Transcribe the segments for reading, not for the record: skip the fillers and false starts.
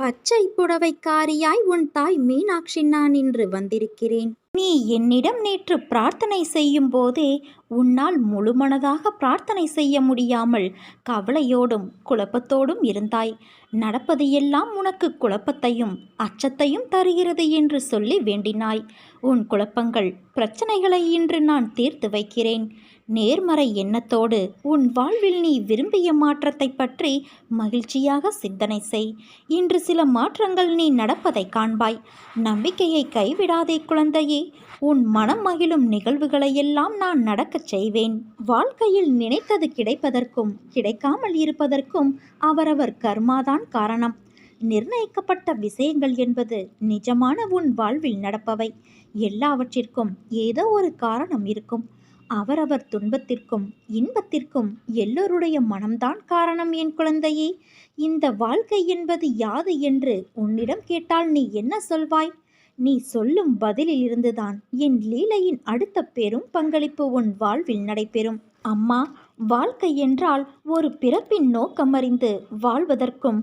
பச்சை புடவைக்காரியாய் உன் தாய் மீனாட்சி நான் இன்று வந்திருக்கிறேன். நீ என்னிடம் நேற்று பிரார்த்தனை செய்யும் போதே உன்னால் முழுமனதாக பிரார்த்தனை செய்ய முடியாமல் கவலையோடும் குழப்பத்தோடும் இருந்தாய். நடப்பது எல்லாம் உனக்கு குழப்பத்தையும் அச்சத்தையும் தருகிறது என்று சொல்லி வேண்டினாய். உன் குழப்பங்கள் பிரச்சனைகளை இன்று நான் தீர்த்து வைக்கிறேன். நேர்மறை எண்ணத்தோடு உன் வாழ்வில் நீ விரும்பிய மாற்றத்தை பற்றி மகிழ்ச்சியாக சிந்தனை செய். இன்று சில மாற்றங்கள் நீ நடப்பதை காண்பாய். நம்பிக்கையை கைவிடாதே குழந்தையே. உன் மனம் மகிழும் நிகழ்வுகளையெல்லாம் நான் நடக்கச் செய்வேன். வாழ்க்கையில் நினைத்தது கிடைப்பதற்கும் கிடைக்காமல் இருப்பதற்கும் அவரவர் கர்மாதான் காரணம். நிர்ணயிக்கப்பட்ட விஷயங்கள் என்பது நிஜமான உன் வாழ்வில் நடப்பவை. எல்லாவற்றிற்கும் ஏதோ ஒரு காரணம் இருக்கும். அவரவர் துன்பத்திற்கும் இன்பத்திற்கும் எல்லோருடைய மனம்தான் காரணம். என் குழந்தையே, இந்த வாழ்க்கை என்பது யாது என்று உன்னிடம் கேட்டால் நீ என்ன சொல்வாய்? நீ சொல்லும் பதிலில் இருந்துதான் என் லீலையின் அடுத்த பெரும் பங்களிப்பு உன் வாழ்வில் நடைபெறும். அம்மா, வாழ்க்கை என்றால் ஒரு பிறப்பின் நோக்கமறிந்து வாழ்வதற்கும்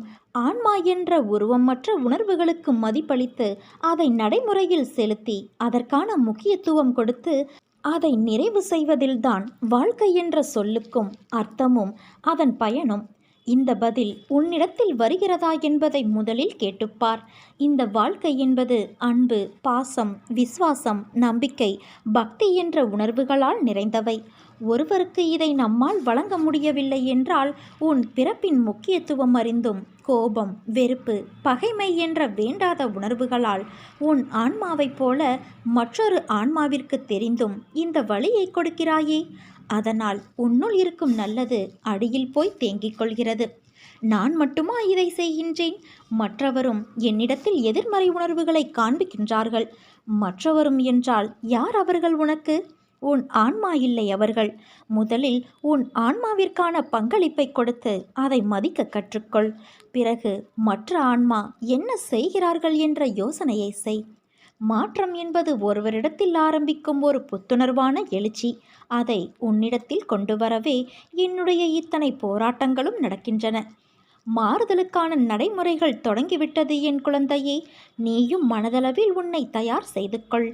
ஆன்மா என்ற உருவமற்ற உணர்வுகளுக்கு மதிப்பளித்து அதை நடைமுறையில் செலுத்தி அதற்கான முக்கியத்துவம் கொடுத்து அதை நிறைவு செய்வதில்தான் வாழ்க்கை என்ற சொல்லுக்கும் அர்த்தமும் அதன் பயனும். இந்த பதில் உன்னிடத்தில் வருகிறதா என்பதை முதலில் கேட்டுப்பார். இந்த வாழ்க்கை என்பது அன்பு, பாசம், விசுவாசம், நம்பிக்கை, பக்தி என்ற உணர்வுகளால் நிறைந்தவை. ஒருவருக்கு இதை நம்மால் வழங்க முடியவில்லை என்றால் உன் பிறப்பின் முக்கியத்துவம் அறிந்தும் கோபம், வெறுப்பு, பகைமை என்ற வேண்டாத உணர்வுகளால் உன் ஆன்மாவைப் போல மற்றொரு ஆன்மாவிற்கு தெரிந்தும் இந்த வழியை கொடுக்கிறாயே. அதனால் உன்னுள் இருக்கும் நல்லது அடியில் போய் தேங்கிக் கொள்கிறது. நான் மட்டுமா இதை செய்கின்றேன்? மற்றவரும் என்னிடத்தில் எதிர்மறை உணர்வுகளை காண்பிக்கின்றார்கள். மற்றவரும் என்றால் யார் அவர்கள் உனக்கு? உன் ஆன்மா இல்லை அவர்கள். முதலில் உன் ஆன்மாவிற்கான பங்களிப்பை கொடுத்து அதை மதிக்க கற்றுக்கொள். பிறகு மற்ற ஆன்மா என்ன செய்கிறார்கள் என்ற யோசனையை செய். மாற்றம் என்பது ஒருவரிடத்தில் ஆரம்பிக்கும் ஒரு புத்துணர்வான எழுச்சி. அதை உன்னிடத்தில் கொண்டு வரவே என்னுடைய இத்தனை போராட்டங்களும் நடக்கின்றன. மாறுதலுக்கான நடைமுறைகள் தொடங்கிவிட்டது என் குழந்தையே. நீயும் மனதளவில் உன்னை தயார் செய்து கொள்.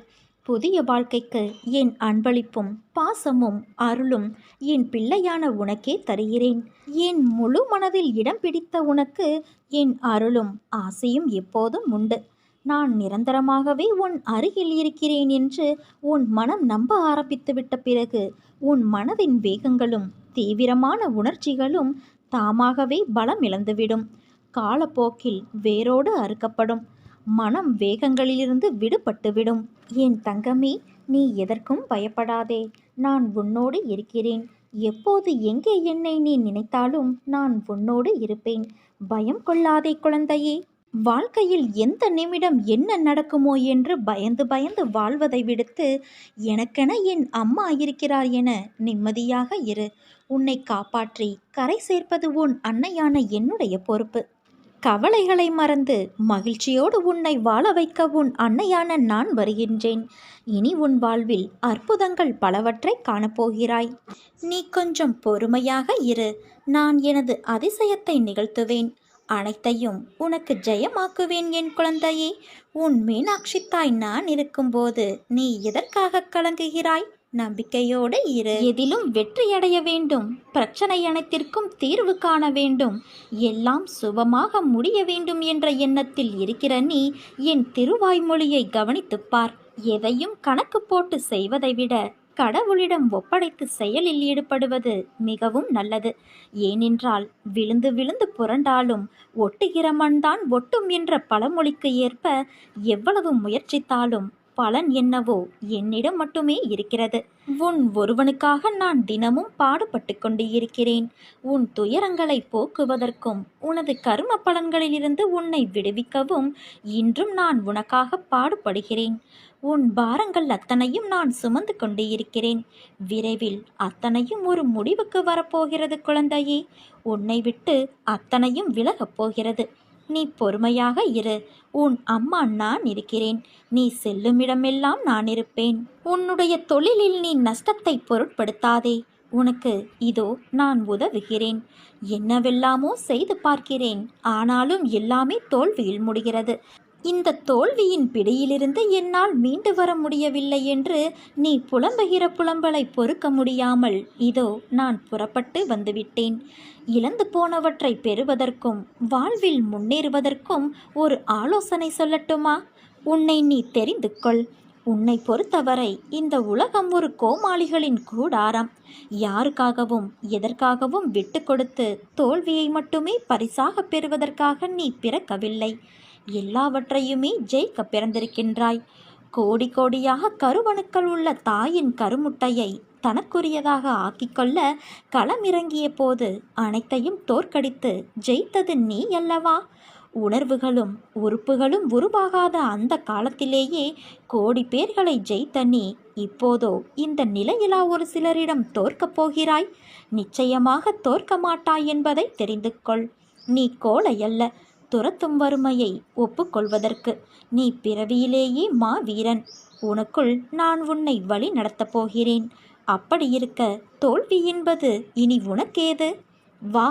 புதிய வாழ்க்கைக்கு என் அன்பளிப்பும் பாசமும் அருளும் என் பிள்ளையான உனக்கே தருகிறேன். என் முழு மனதில் இடம் பிடித்த உனக்கு என் அருளும் ஆசையும் எப்போதும் உண்டு. நான் நிரந்தரமாகவே உன் அருகில் இருக்கிறேன் என்று உன் மனம் நம்ப ஆரம்பித்துவிட்ட பிறகு உன் மனதின் வேகங்களும் தீவிரமான உணர்ச்சிகளும் தாமாகவே பலம் இழந்துவிடும். காலப்போக்கில் வேரோடு அறுக்கப்படும். மனம் வேகங்களிலிருந்து விடுபட்டுவிடும். என் தங்கமே, நீ எதற்கும் பயப்படாதே. நான் உன்னோடு இருக்கிறேன். எப்போது எங்கே என்னை நீ நினைத்தாலும் நான் உன்னோடு இருப்பேன். பயம் கொள்ளாதே குழந்தையே. வாழ்க்கையில் எந்த நிமிடம் என்ன நடக்குமோ என்று பயந்து பயந்து வாழ்வதை விடுத்து எனக்கென என் அம்மா இருக்கிறார் என நிம்மதியாக இரு. உன்னை காப்பாற்றி கரை சேர்ப்பது உன் அன்னையான என்னுடைய பொறுப்பு. கவலைகளை மறந்து மகிழ்ச்சியோடு உன்னை வாழ வைக்க உன் அன்னையான நான் வருகின்றேன். இனி உன் வாழ்வில் அற்புதங்கள் பலவற்றை காணப்போகிறாய். நீ கொஞ்சம் பொறுமையாக இரு. நான் எனது அதிசயத்தை நிகழ்த்துவேன். அனைத்தையும் உனக்கு ஜெயமாக்குவேன் என் குழந்தையே. உன் மீனாட்சி தாய் நான் இருக்கும்போது நீ எதற்காக கலங்குகிறாய்? நம்பிக்கையோடு இரு. எதிலும் வெற்றியடைய வேண்டும். பிரச்சனை அனைத்திற்கும் தீர்வு காண வேண்டும். எல்லாம் சுபமாக முடிய வேண்டும் என்ற எண்ணத்தில் இருக்கிற நீ என் திருவாய்மொழியை கவனித்துப்பார். எதையும் கணக்கு போட்டு செய்வதை விட கடவுளிடம் ஒப்படைத்து செயலில் ஈடுபடுவது மிகவும் நல்லது. ஏனென்றால் விழுந்து விழுந்து புரண்டாலும் ஒட்டுகிற மண்தான் ஒட்டும் என்ற பழமொழிக்கு ஏற்ப எவ்வளவு முயற்சித்தாலும் பலன் என்னவோ என்னிடம் மட்டுமே இருக்கிறது. உன் ஒருவனுக்காக நான் தினமும் பாடுபட்டு கொண்டு இருக்கிறேன். உன் துயரங்களை போக்குவதற்கும் உனது கர்ம பலன்களிலிருந்து உன்னை விடுவிக்கவும் இன்றும் நான் உனக்காக பாடுபடுகிறேன். உன் பாரங்கள் அத்தனையும் நான் சுமந்து கொண்டு இருக்கிறேன். விரைவில் அத்தனையும் ஒரு முடிவுக்கு வரப்போகிறது குழந்தையே. உன்னை விட்டு அத்தனையும் விலகப் போகிறது. நீ பொறுமையாக இரு. உன் அம்மா நான் இருக்கிறேன். நீ செல்லுமிடமெல்லாம் நான் இருப்பேன். உன்னுடைய தொழிலில் நீ நஷ்டத்தை பொருட்படுத்தாதே. உனக்கு இதோ நான் உதவுகிறேன். என்னவெல்லாமோ செய்து பார்க்கிறேன். ஆனாலும் எல்லாமே தோல்வியில் முடிகிறது. இந்த தோல்வியின் பிடியிலிருந்து என்னால் மீண்டு வர முடியவில்லை என்று நீ புலம்புகிற புலம்பலை பொறுக்க முடியாமல் இதோ நான் புறப்பட்டு வந்துவிட்டேன். இழந்து போனவற்றை பெறுவதற்கும் வாழ்வில் முன்னேறுவதற்கும் ஒரு ஆலோசனை சொல்லட்டுமா? உன்னை நீ தெரிந்து கொள். உன்னை பொறுத்தவரை இந்த உலகம் ஒரு கோமாளிகளின் கூடாரம். யாருக்காகவும் எதற்காகவும் விட்டு கொடுத்து தோல்வியை மட்டுமே பரிசாக பெறுவதற்காக நீ பிறக்கவில்லை. எல்லாவற்றையுமே ஜெயிக்க பிறந்திருக்கின்றாய். கோடி கோடியாக கருவணுக்கள் உள்ள தாயின் கருமுட்டையை தனக்குரியதாக ஆக்கிக்கொள்ள களமிறங்கிய போது அனைத்தையும் தோற்கடித்து ஜெயித்தது நீ அல்லவா? உணர்வுகளும் உறுப்புகளும் உருவாகாத அந்த காலத்திலேயே கோடி பேர்களை ஜெயித்த நீ இப்போதோ இந்த நிலையிலா ஒரு சிலரிடம் தோற்கப் போகிறாய்? நிச்சயமாக தோற்க மாட்டாய் என்பதை தெரிந்து கொள். நீ கோழை அல்ல, துரத்தும் வறுமையை ஒப்புக்கொள்வதற்கு. நீ பிறவியிலேயே மாவீரன். உனக்குள் நான் உன்னை வழி நடத்தப் போகிறேன். அப்படி இருக்க தோல்வி என்பது இனி உனக்கேது? வா,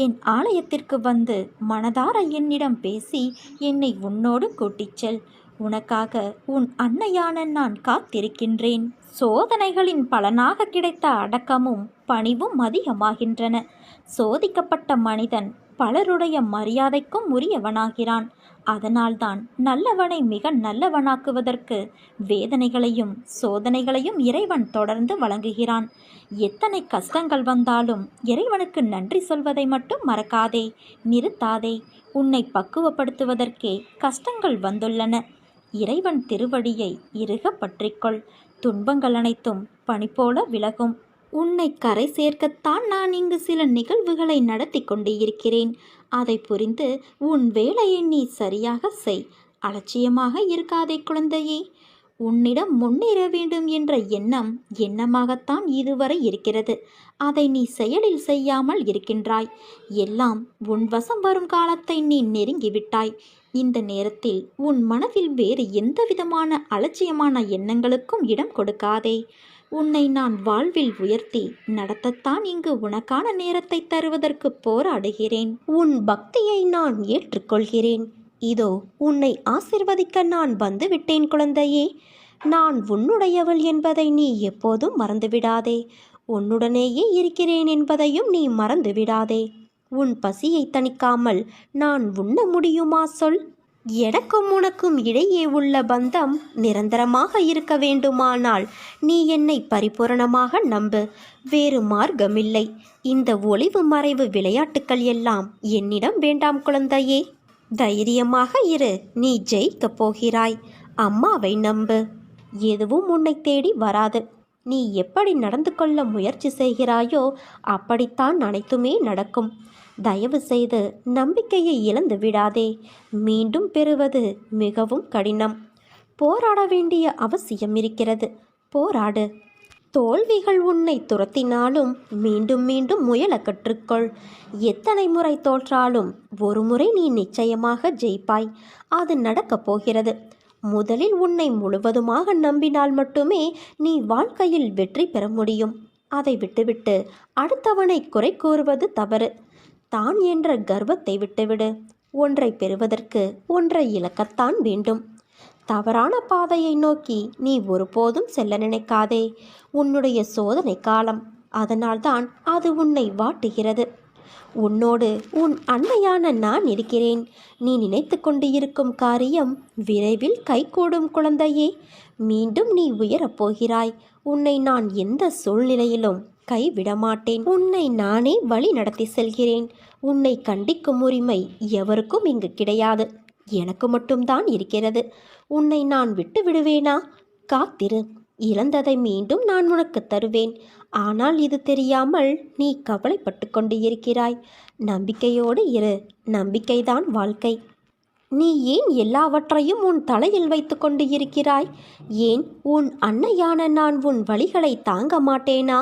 என் ஆலயத்திற்கு வந்து மனதார என்னிடம் பேசி என்னை உன்னோடு கூட்டிச் செல். உனக்காக உன் அன்னையான நான் காத்திருக்கின்றேன். சோதனைகளின் பலனாக கிடைத்த அடக்கமும் பணிவும் அதிகமாகின்றன. சோதிக்கப்பட்ட மனிதன் பலருடைய மரியாதைக்கும் உரியவனாகிறான். அதனால்தான் நல்லவனை மிக நல்லவனாக்குவதற்கு வேதனைகளையும் சோதனைகளையும் இறைவன் தொடர்ந்து வழங்குகிறான். எத்தனை கஷ்டங்கள் வந்தாலும் இறைவனுக்கு நன்றி சொல்வதை மட்டும் மறக்காதே, நிறுத்தாதே. உன்னை பக்குவப்படுத்துவதற்கே கஷ்டங்கள் வந்துள்ளன. இறைவன் திருவடியை இறுக பற்றிக்கொள். துன்பங்கள் அனைத்தும் பனி போல விலகும். உன்னை கரை சேர்க்கத்தான் நான் இங்கு சில நிகழ்வுகளை நடத்தி கொண்டு இருக்கிறேன். அதை புரிந்து உன் வேலையை நீ சரியாக செய். அலட்சியமாக இருக்காதே குழந்தையே. உன்னிடம் முன்னேற வேண்டும் என்ற எண்ணமாகத்தான் இதுவரை இருக்கிறது. அதை நீ செயலில் செய்யாமல் இருக்கின்றாய். எல்லாம் உன் வசம் வரும் காலத்தை நீ நெருங்கிவிட்டாய். இந்த நேரத்தில் உன் மனதில் வேறு எந்த விதமான அலட்சியமான எண்ணங்களுக்கும் இடம் கொடுக்காதே. உன்னை நான் வாழ்வில் உயர்த்தி நடத்தத்தான் இங்கு உனக்கான நேரத்தை தருவதற்கு போராடுகிறேன். உன் பக்தியை நான் ஏற்றுக்கொள்கிறேன். இதோ உன்னை ஆசிர்வதிக்க நான் வந்துவிட்டேன் குழந்தையே. நான் உன்னுடையவள் என்பதை நீ எப்போதும் மறந்துவிடாதே. உன்னுடனேயே இருக்கிறேன் என்பதையும் நீ மறந்துவிடாதே. உன் பசியை தணிக்காமல் நான் உண்ண முடியுமா சொல்? எனக்கும் உனக்கும் இடையே உள்ள பந்தம் நிரந்தரமாக இருக்க வேண்டுமானால் நீ என்னை பரிபூரணமாக நம்பு. வேறு மார்க்கமில்லை. இந்த ஒளிவு மறைவு விளையாட்டுக்கள் எல்லாம் என்னிடம் வேண்டாம் குழந்தையே. தைரியமாக இரு. நீ ஜெயிக்கப் போகிறாய். அம்மாவை நம்பு. எதுவும் உன்னை தேடி வராது. நீ எப்படி நடந்து கொள்ள முயற்சி செய்கிறாயோ அப்படித்தான் அனைத்துமே நடக்கும். தயவு செய்து நம்பிக்கையை இழந்து விடாதே. மீண்டும் பெறுவது மிகவும் கடினம். போராட வேண்டிய அவசியம் இருக்கிறது. போராடு. தோல்விகள் உன்னை துரத்தினாலும் மீண்டும் மீண்டும் முயல கற்றுக்கொள். எத்தனை முறை தோற்றாலும் ஒரு முறை நீ நிச்சயமாக ஜெயிப்பாய். அது நடக்கப் போகிறது. முதலில் உன்னை முழுவதுமாக நம்பினால் மட்டுமே நீ வாழ்க்கையில் வெற்றி பெற முடியும். அதை விட்டுவிட்டு அடுத்தவனை குறை கூறுவது தவறு. தான் என்ற கர்வத்தை விட்டுவிடு. ஒன்றை பெறுவதற்கு ஒன்றை இழக்கத்தான் வேண்டும். தவறான பாதையை நோக்கி நீ ஒருபோதும் செல்ல நினைக்காதே. உன்னுடைய சோதனை காலம். அதனால்தான் அது உன்னை வாட்டுகிறது. உன்னோடு உன் அன்னையான நான் இருக்கிறேன். நீ நினைத்து கொண்டு இருக்கும் காரியம் விரைவில் கைகூடும் குழந்தையே. மீண்டும் நீ உயரப் போகிறாய். உன்னை நான் எந்த சூழ்நிலையிலும் கைவிடமாட்டேன். உன்னை நானே வழி நடத்தி செல்கிறேன். உன்னை கண்டிக்கும் உரிமை எவருக்கும் இங்கு கிடையாது. எனக்கு மட்டும்தான் இருக்கிறது. உன்னை நான் விட்டு விடுவேனா? காத்திரு. இழந்ததை மீண்டும் நான் உனக்கு தருவேன். ஆனால் இது தெரியாமல் நீ கவலைப்பட்டு கொண்டு இருக்கிறாய். நம்பிக்கையோடு இரு. நம்பிக்கைதான் வாழ்க்கை. நீ ஏன் எல்லாவற்றையும் உன் தலையில் வைத்து கொண்டு இருக்கிறாய்? ஏன் உன் அன்னையான நான் உன் வலிகளை தாங்க மாட்டேனா?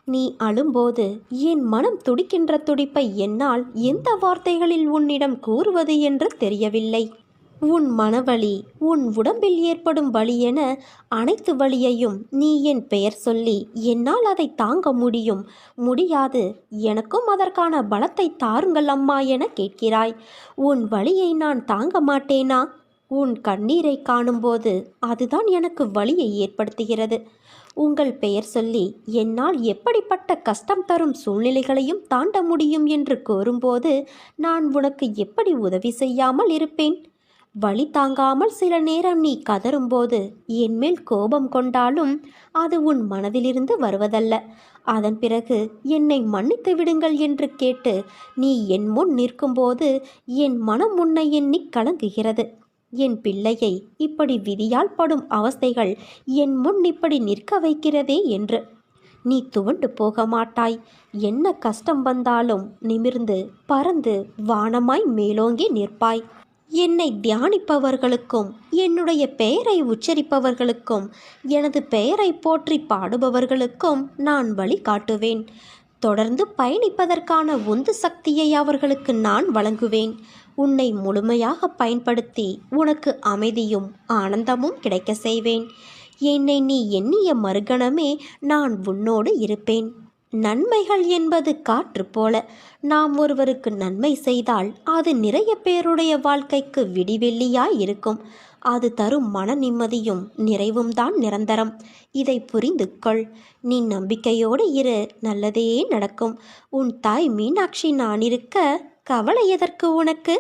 நீ அழும்போது என் மனம் துடிக்கின்ற துடிப்பை என்னால் எந்த வார்த்தைகளில் உன்னிடம் கூறுவது என்று தெரியவில்லை. உன் மனவலி, உன் உடம்பில் ஏற்படும் வலி என அனைத்து வலியையும் நீ என் பெயர் சொல்லி என்னால் அதை தாங்க முடியாது, எனக்கும் அதற்கான பலத்தை தாருங்கள் அம்மா என கேட்கிறாய். உன் வலியை நான் தாங்க மாட்டேனா? உன் கண்ணீரை காணும்போது அதுதான் எனக்கு வலியை ஏற்படுத்துகிறது. உங்கள் பெயர் சொல்லி என்னால் எப்படிப்பட்ட கஷ்டம் தரும் சூழ்நிலைகளையும் தாண்ட முடியும் என்று கூறும்போது நான் உனக்கு எப்படி உதவி செய்யாமல் இருப்பேன்? வலி தாங்காமல் சில நேரம் நீ கதறும்போது என்மேல் கோபம் கொண்டாலும் அது உன் மனதிலிருந்து வருவதல்ல. அதன் பிறகு என்னை மன்னித்து விடுங்கள் என்று கேட்டு நீ என் முன் நிற்கும்போது என் மனம் உன்னை எண்ணி கலங்குகிறது. என் பிள்ளையை இப்படி விதியால் படும் அவஸ்தைகள் என் முன் இப்படி நிற்க வைக்கிறதே என்று. நீ துவண்டு போக மாட்டாய். என்ன கஷ்டம் வந்தாலும் நிமிர்ந்து பறந்து வானமாய் மேலோங்கி நிற்பாய். என்னை தியானிப்பவர்களுக்கும் என்னுடைய பெயரை உச்சரிப்பவர்களுக்கும் எனது பெயரை போற்றி பாடுபவர்களுக்கும் நான் வழி காட்டுவேன். தொடர்ந்து பயணிப்பதற்கான உந்து சக்தியை அவர்களுக்கு நான் வழங்குவேன். உன்னை முழுமையாக பயன்படுத்தி உனக்கு அமைதியும் ஆனந்தமும் கிடைக்க செய்வேன். என்னை நீ எண்ணிய மறுகணமே நான் உன்னோடு இருப்பேன். நன்மைகள் என்பது காற்று போல. நாம் ஒருவருக்கு நன்மை செய்தால் அது நிறைய பேருடைய வாழ்க்கைக்கு விடிவெள்ளியாய் இருக்கும். அது தரும் மன நிம்மதியும் நிறைவும் தான் நிரந்தரம். இதை புரிந்து கொள். நீ நம்பிக்கையோடு இரு, நல்லதே நடக்கும். உன் தாய் மீனாட்சி நான் இருக்க கவலை எதற்கு உனக்கு?